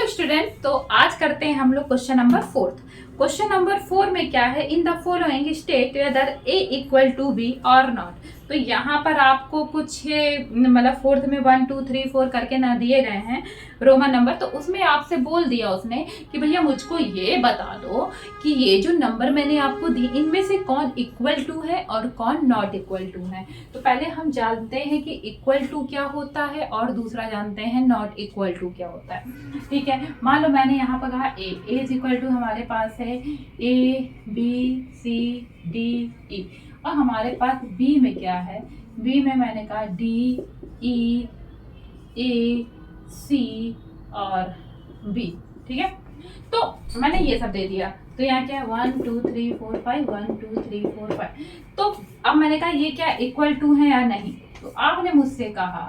Hello student, तो आज करते हैं हम लोग क्वेश्चन नंबर 4। क्वेश्चन नंबर 4 में क्या है, in the following state whether A equal to B और नॉट। तो यहाँ पर आपको कुछ मतलब फोर्थ में 1 2 3 4 करके ना दिए गए हैं रोमन नंबर, तो उसमें आपसे बोल दिया उसने कि भैया मुझको ये बता दो कि ये जो नंबर मैंने आपको दी इनमें से कौन इक्वल टू है और कौन नॉट इक्वल टू है। तो पहले हम जानते हैं कि इक्वल टू क्या होता है और दूसरा जानते हैं नॉट इक्वल टू क्या होता है। ठीक है, मान लो मैंने यहाँ पर कहा ए इज इक्वल टू हमारे पास है A B C D E, और हमारे पास बी में क्या है, बी में मैंने कहा डी ई ए सी और बी। ठीक है, तो मैंने ये सब दे दिया। तो यहाँ क्या है 1 2 3 4 5 1 2 3 4 5। तो अब मैंने कहा ये क्या इक्वल टू है या नहीं। तो आपने मुझसे कहा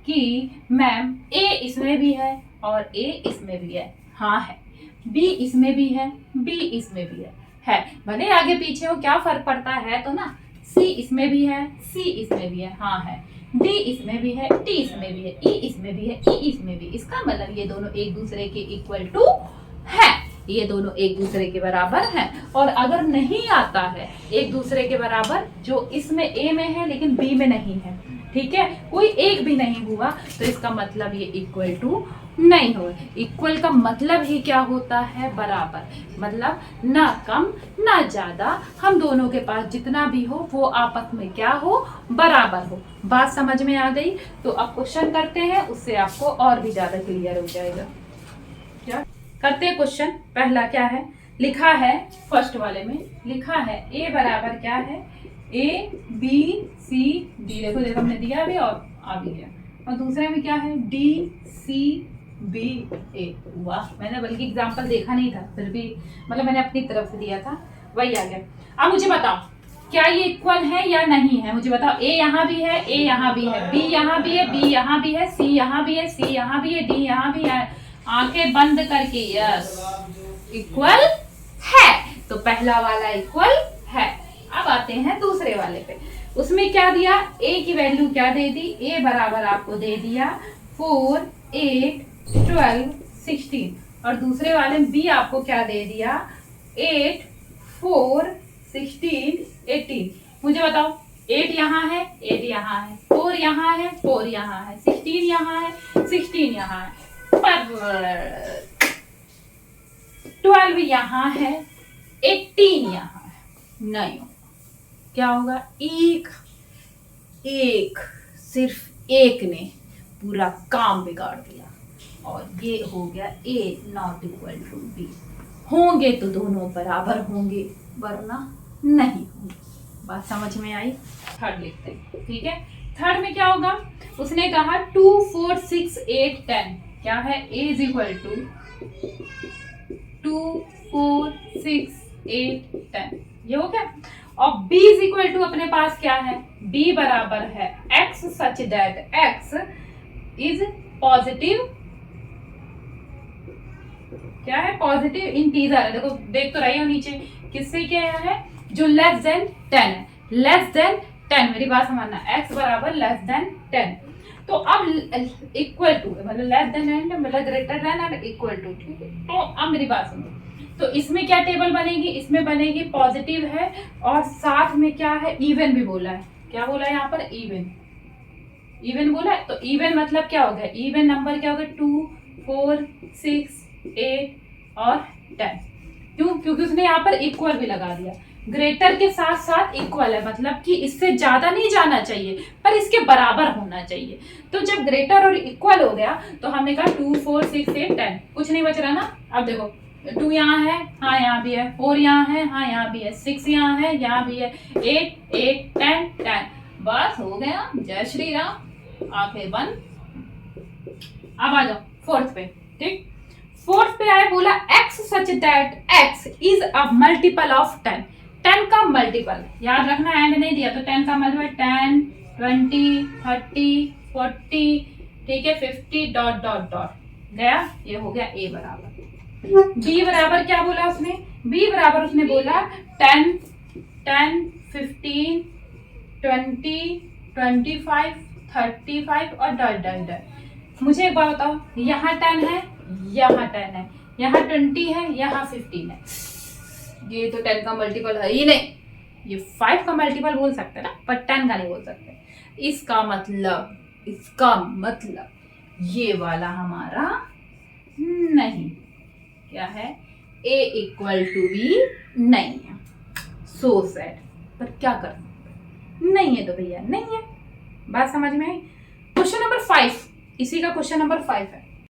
कि मैम ए इसमें भी है और ए इसमें भी है। हाँ है। बी इसमें भी है, बी इसमें भी है। भले आगे पीछे हो, क्या फर्क पड़ता है तो ना। सी इसमें भी है, सी इसमें भी है, हाँ है। डी इसमें भी है, टी इसमें भी है, ई इसमें भी है, ई इसमें भी। इसका मतलब ये दोनों एक दूसरे के इक्वल टू है, ये दोनों एक दूसरे के बराबर हैं। और अगर नहीं आता है एक दूसरे के बराबर, जो इसमें ए में है लेकिन बी में नहीं है, ठीक है, कोई एक भी नहीं हुआ, तो इसका मतलब ये इक्वल टू नहीं हो। इक्वल का मतलब ही क्या होता है, बराबर। मतलब ना कम ना ज्यादा, हम दोनों के पास जितना भी हो वो आपस में क्या हो, बराबर हो। बात समझ में आ गई। तो अब क्वेश्चन करते हैं, उससे आपको और भी ज्यादा क्लियर हो जाएगा। क्या करते हैं क्वेश्चन। पहला क्या है लिखा है, फर्स्ट वाले में लिखा है ए बराबर क्या है, ए बी सी डी। देखो देखो हमने दिया अभी और आ भी गया। और दूसरे में क्या है डी सी बी ए। वाह, मैंने बल्कि एग्जाम्पल देखा नहीं था, फिर भी मतलब मैंने अपनी तरफ से दिया था, वही आ गया। अब मुझे बताओ क्या ये इक्वल है या नहीं है, मुझे बताओ। ए यहाँ भी है, ए यहाँ भी है, बी यहाँ भी है, बी यहाँ भी है, सी यहाँ भी है, सी यहाँ भी है, डी यहाँ भी है। आंखें बंद करके यस इक्वल है। तो पहला वाला इक्वल है। अब आते हैं दूसरे वाले पे। उसमें क्या दिया, ए की वैल्यू क्या दे दी, ए बराबर आपको दे दिया 4 8 12 16। और दूसरे वाले में बी आपको क्या दे दिया 8 4 16 18। मुझे बताओ 8 यहाँ है, 8 यहाँ है, 4 यहाँ है, 4 यहाँ है, 16 यहाँ है, 16 यहाँ है, पर 12 यहाँ है, 18 यहाँ है। नहीं होगा। क्या होगा, एक सिर्फ एक ने पूरा काम बिगाड़ दिया, और ये हो गया ए नॉट इक्वल टू बी। होंगे तो दोनों बराबर होंगे, वरना नहीं होंगे। बात समझ में आई। थर्ड लिखते हैं, ठीक है। थर्ड में क्या होगा, उसने कहा 2 4 6 8 10। क्या है, ए इज इक्वल टू 2 4 6 8 10। ये हो गया। और b इज इक्वल टू अपने पास क्या है, b बराबर है x such that x is positive. क्या है, पॉजिटिव इंटीजर है। देखो देख तो रही हो नीचे, किससे क्या है, जो लेस देन 10 है, लेस देन 10। मेरी बात समझना, x बराबर लेस देन 10। तो अब इक्वल टू मतलब लेस देन एंड मतलब greater than and equal to. ठीक है, तो अब मेरी बात सुनो। तो इसमें क्या टेबल बनेगी, इसमें बनेगी पॉजिटिव है और साथ में क्या है, इवन भी बोला है। क्या बोला है यहाँ पर, इवन, इवन बोला है। तो इवन मतलब क्या हो गया, इवन नंबर क्या हो गया 2 4 6 8 और 10। क्यों, क्योंकि उसने यहाँ पर इक्वल भी लगा दिया। ग्रेटर के साथ साथ इक्वल है, मतलब कि इससे ज्यादा नहीं जाना चाहिए पर इसके बराबर होना चाहिए। तो जब ग्रेटर और इक्वल हो गया तो हमने कहा 2 4 6 8 10, कुछ नहीं बच रहा ना। अब देखो 2 यहाँ है, हाँ यहाँ भी है, 4 यहाँ है, हाँ यहाँ भी है, 6 यहाँ है, यहाँ भी है, 8 8 10 10। बस हो गया, जय श्री राम। आंखें बंद। अब आ जाओ फोर्थ पे। ठीक, फोर्थ पे आए, बोला x such that x is a multiple of 10। 10 का मल्टीपल याद रखना, एंड नहीं दिया तो 10 का मल्टीपल 10 20 30 40, ठीक है, 50 डॉट डॉट डॉट गया। ये हो गया a बराबर। b बराबर क्या बोला उसने, b बराबर उसने बोला 10 10 15 20 25 35 और डॉट डॉट डॉट। मुझे एक बात बताओ, यहाँ 10 है यहाँ 10 है, यहाँ 20 है, यहाँ 15 है। ये तो 10 का मल्टीपल है ही नहीं। ये 5 का मल्टीपल बोल सकते हैं ना, पर 10 का नहीं बोल सकते। इसका मतलब ये वाला हमारा नहीं। क्या है? a इक्वल टू बी नहीं है। So sad. पर क्या कर सकते? नहीं है तो भैया नहीं है। बात समझ में आई? क्वेश्चन नंबर 5, इसी का क्वेश्चन नंबर 5 है।